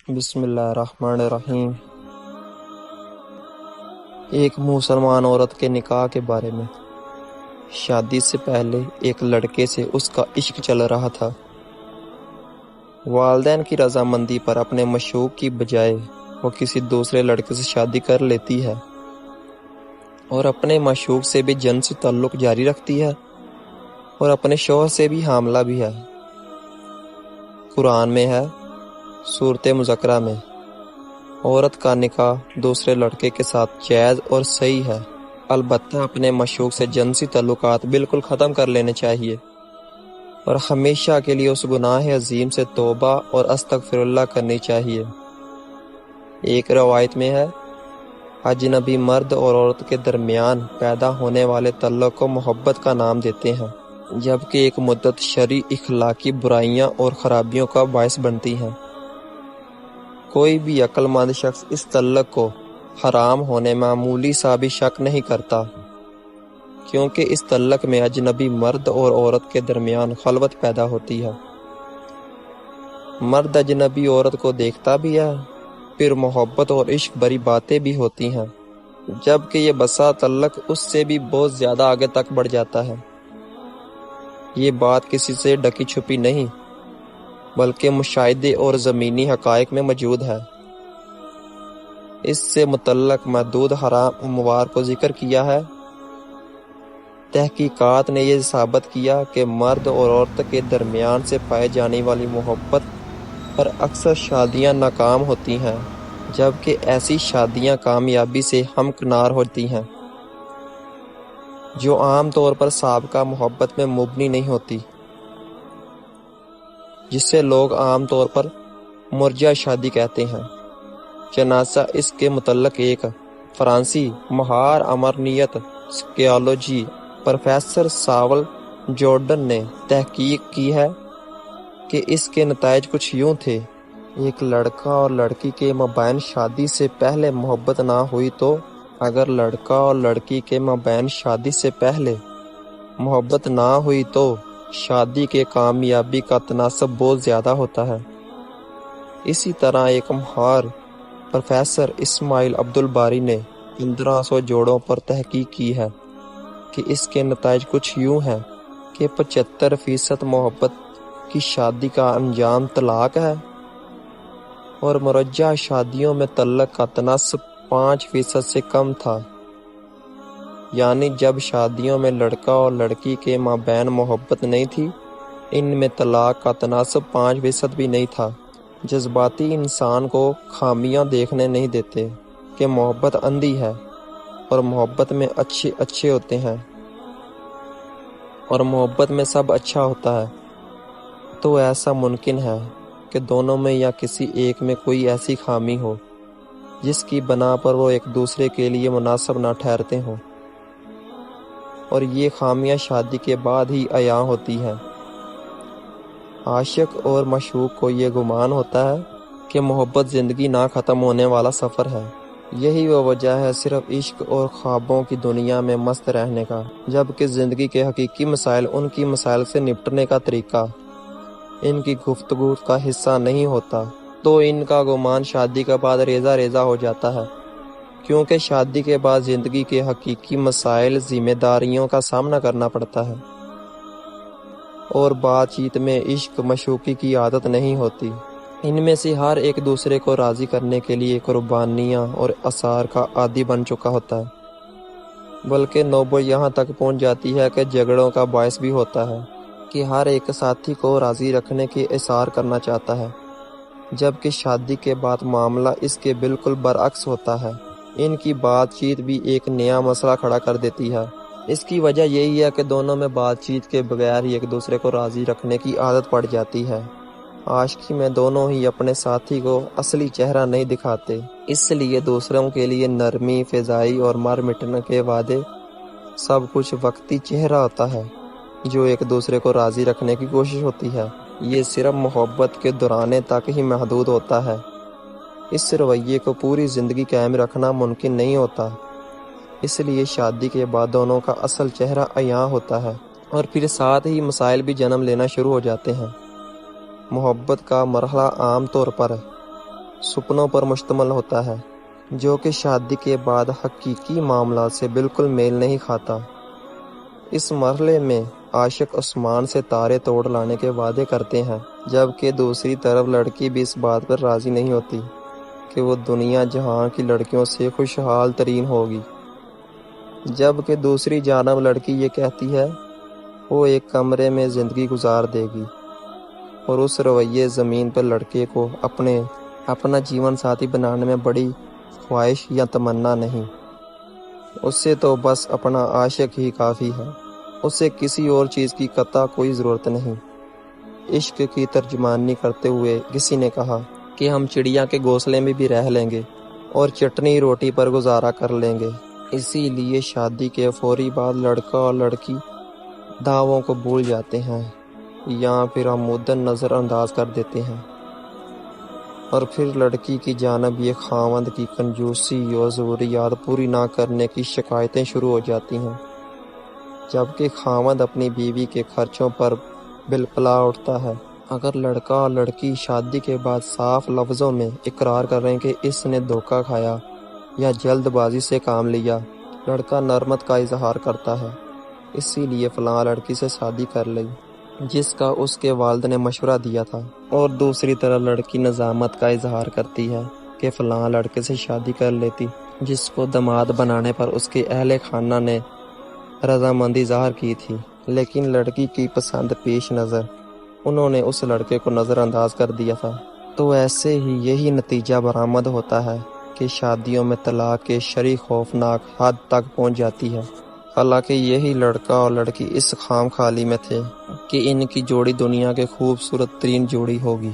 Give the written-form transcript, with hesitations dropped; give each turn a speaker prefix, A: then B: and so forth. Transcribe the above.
A: بسم اللہ الرحمن الرحیم۔ ایک مسلمان عورت کے نکاح کے بارے میں۔ شادی سے پہلے ایک لڑکے سے اس کا عشق چل رہا تھا۔ والدین کی رضامندی پر اپنے مشوق کی بجائے وہ کسی دوسرے لڑکے سے شادی کر لیتی ہے اور اپنے مشوق سے بھی جنسی تعلق جاری رکھتی ہے اور اپنے شوہر سے بھی حاملہ بھی ہے۔ قرآن میں ہے، سورۃ مذکرہ میں، عورت کا نکاح دوسرے لڑکے کے ساتھ جائز اور صحیح ہے، البتہ اپنے مشوق سے جنسی تعلقات بالکل ختم کر لینے چاہیے اور ہمیشہ کے لیے اس گناہ عظیم سے توبہ اور استغفر اللہ کرنی چاہیے۔ ایک روایت میں ہے، اجنبی مرد اور عورت کے درمیان پیدا ہونے والے تعلق کو محبت کا نام دیتے ہیں، جبکہ ایک مدت شرعی اخلاقی برائیاں اور خرابیوں کا باعث بنتی ہیں۔ کوئی بھی عقل مند شخص اس تعلق کو حرام ہونے معمولی سا بھی شک نہیں کرتا، کیونکہ اس تعلق میں اجنبی مرد اور عورت کے درمیان خلوت پیدا ہوتی ہے۔ مرد اجنبی عورت کو دیکھتا بھی ہے، پھر محبت اور عشق بری باتیں بھی ہوتی ہیں، جبکہ یہ بسا تعلق اس سے بھی بہت زیادہ آگے تک بڑھ جاتا ہے۔ یہ بات کسی سے ڈکی چھپی نہیں، بلکہ مشاہدے اور زمینی حقائق میں موجود ہے۔ اس سے متعلق محدود حرام امور کو ذکر کیا ہے۔ تحقیقات نے یہ ثابت کیا کہ مرد اور عورت کے درمیان سے پائے جانے والی محبت پر اکثر شادیاں ناکام ہوتی ہیں، جبکہ ایسی شادیاں کامیابی سے ہمکنار ہوتی ہیں، جو عام طور پر سابقہ محبت میں مبنی نہیں ہوتی، جسے لوگ عام طور پر مرجع شادی کہتے ہیں۔ چنانچہ اس کے متعلق ایک فرانسی ماہر امرنیت سائیکالوجی پروفیسر ساول جارڈن نے تحقیق کی ہے کہ اس کے نتائج کچھ یوں تھے۔ ایک لڑکا اور لڑکی کے مابین شادی سے پہلے محبت نہ ہوئی تو اگر لڑکا اور لڑکی کے مابین شادی سے پہلے محبت نہ ہوئی تو شادی کے کامیابی کا تناسب بہت زیادہ ہوتا ہے۔ اسی طرح ایک ماہر پروفیسر اسماعیل عبدالباری نے 1500 جوڑوں پر تحقیق کی ہے کہ اس کے نتائج کچھ یوں ہیں کہ 75% محبت کی شادی کا انجام طلاق ہے، اور مرجع شادیوں میں طلاق کا تناسب 5% سے کم تھا، یعنی جب شادیوں میں لڑکا اور لڑکی کے مابین محبت نہیں تھی، ان میں طلاق کا تناسب 5% بھی نہیں تھا۔ جذباتی انسان کو خامیاں دیکھنے نہیں دیتے کہ محبت اندھی ہے اور محبت میں اچھے ہوتے ہیں اور محبت میں سب اچھا ہوتا ہے، تو ایسا ممکن ہے کہ دونوں میں یا کسی ایک میں کوئی ایسی خامی ہو جس کی بنا پر وہ ایک دوسرے کے لیے مناسب نہ ٹھہرتے ہوں، اور یہ خامیاں شادی کے بعد ہی عیاں ہوتی ہیں۔ عاشق اور معشوق کو یہ گمان ہوتا ہے کہ محبت زندگی نہ ختم ہونے والا سفر ہے۔ یہی وہ وجہ ہے صرف عشق اور خوابوں کی دنیا میں مست رہنے کا، جبکہ زندگی کے حقیقی مسائل ان کی مسائل سے نپٹنے کا طریقہ ان کی گفتگو کا حصہ نہیں ہوتا، تو ان کا گمان شادی کے بعد ریزہ ریزہ ہو جاتا ہے، کیونکہ شادی کے بعد زندگی کے حقیقی مسائل ذمہ داریوں کا سامنا کرنا پڑتا ہے، اور بات چیت میں عشق معشوقی کی عادت نہیں ہوتی۔ ان میں سے ہر ایک دوسرے کو راضی کرنے کے لیے قربانیاں اور آثار کا عادی بن چکا ہوتا ہے، بلکہ نوبت یہاں تک پہنچ جاتی ہے کہ جھگڑوں کا باعث بھی ہوتا ہے کہ ہر ایک ساتھی کو راضی رکھنے کے اظہار کرنا چاہتا ہے، جبکہ شادی کے بعد معاملہ اس کے بالکل برعکس ہوتا ہے۔ ان کی بات چیت بھی ایک نیا مسئلہ کھڑا کر دیتی ہے۔ اس کی وجہ یہی ہے کہ دونوں میں بات چیت کے بغیر ہی ایک دوسرے کو راضی رکھنے کی عادت پڑ جاتی ہے۔ عاشقی میں دونوں ہی اپنے ساتھی کو اصلی چہرہ نہیں دکھاتے، اس لیے دوسروں کے لیے نرمی، فضائی اور مر مٹنے کے وعدے، سب کچھ وقتی چہرہ ہوتا ہے جو ایک دوسرے کو راضی رکھنے کی کوشش ہوتی ہے۔ یہ صرف محبت کے دوران تک ہی محدود ہوتا ہے۔ اس رویے کو پوری زندگی قائم رکھنا ممکن نہیں ہوتا، اس لیے شادی کے بعد دونوں کا اصل چہرہ عیاں ہوتا ہے، اور پھر ساتھ ہی مسائل بھی جنم لینا شروع ہو جاتے ہیں۔ محبت کا مرحلہ عام طور پر سپنوں پر مشتمل ہوتا ہے، جو کہ شادی کے بعد حقیقی معاملات سے بالکل میل نہیں کھاتا۔ اس مرحلے میں عاشق آسمان سے تارے توڑ لانے کے وعدے کرتے ہیں، جبکہ دوسری طرف لڑکی بھی اس بات پر راضی نہیں ہوتی کہ وہ دنیا جہاں کی لڑکیوں سے خوشحال ترین ہوگی، جبکہ دوسری جانب لڑکی یہ کہتی ہے وہ ایک کمرے میں زندگی گزار دے گی، اور اس رویے زمین پر لڑکے کو اپنا جیون ساتھی بنانے میں بڑی خواہش یا تمنا نہیں۔ اسے تو بس اپنا عاشق ہی کافی ہے، اسے کسی اور چیز کی قطع کوئی ضرورت نہیں۔ عشق کی ترجمانی کرتے ہوئے کسی نے کہا کہ ہم چڑیا کے گھونسلے میں بھی رہ لیں گے اور چٹنی روٹی پر گزارا کر لیں گے۔ اسی لیے شادی کے فوری بعد لڑکا اور لڑکی دعووں کو بھول جاتے ہیں یا پھر عموداً نظر انداز کر دیتے ہیں، اور پھر لڑکی کی جانب یہ خاوند کی کنجوسی اور ضروریات پوری نہ کرنے کی شکایتیں شروع ہو جاتی ہیں، جبکہ خاوند اپنی بیوی کے خرچوں پر بلبلا اٹھتا ہے۔ اگر لڑکا اور لڑکی شادی کے بعد صاف لفظوں میں اقرار کریں کہ اس نے دھوکہ کھایا یا جلد بازی سے کام لیا، لڑکا نرمت کا اظہار کرتا ہے، اسی لیے فلاں لڑکی سے شادی کر لی جس کا اس کے والد نے مشورہ دیا تھا، اور دوسری طرف لڑکی نزامت کا اظہار کرتی ہے کہ فلاں لڑکے سے شادی کر لیتی جس کو داماد بنانے پر اس کے اہل خانہ نے رضامندی ظاہر کی تھی، لیکن لڑکی کی پسند پیش نظر انہوں نے اس لڑکے کو نظر انداز کر دیا تھا۔ تو ایسے ہی یہی نتیجہ برآمد ہوتا ہے کہ شادیوں میں طلاق کے شرعی خوفناک حد تک پہنچ جاتی ہے، حالانکہ یہی لڑکا اور لڑکی اس خام خیالی میں تھے کہ ان کی جوڑی دنیا کی خوبصورت ترین جوڑی ہوگی۔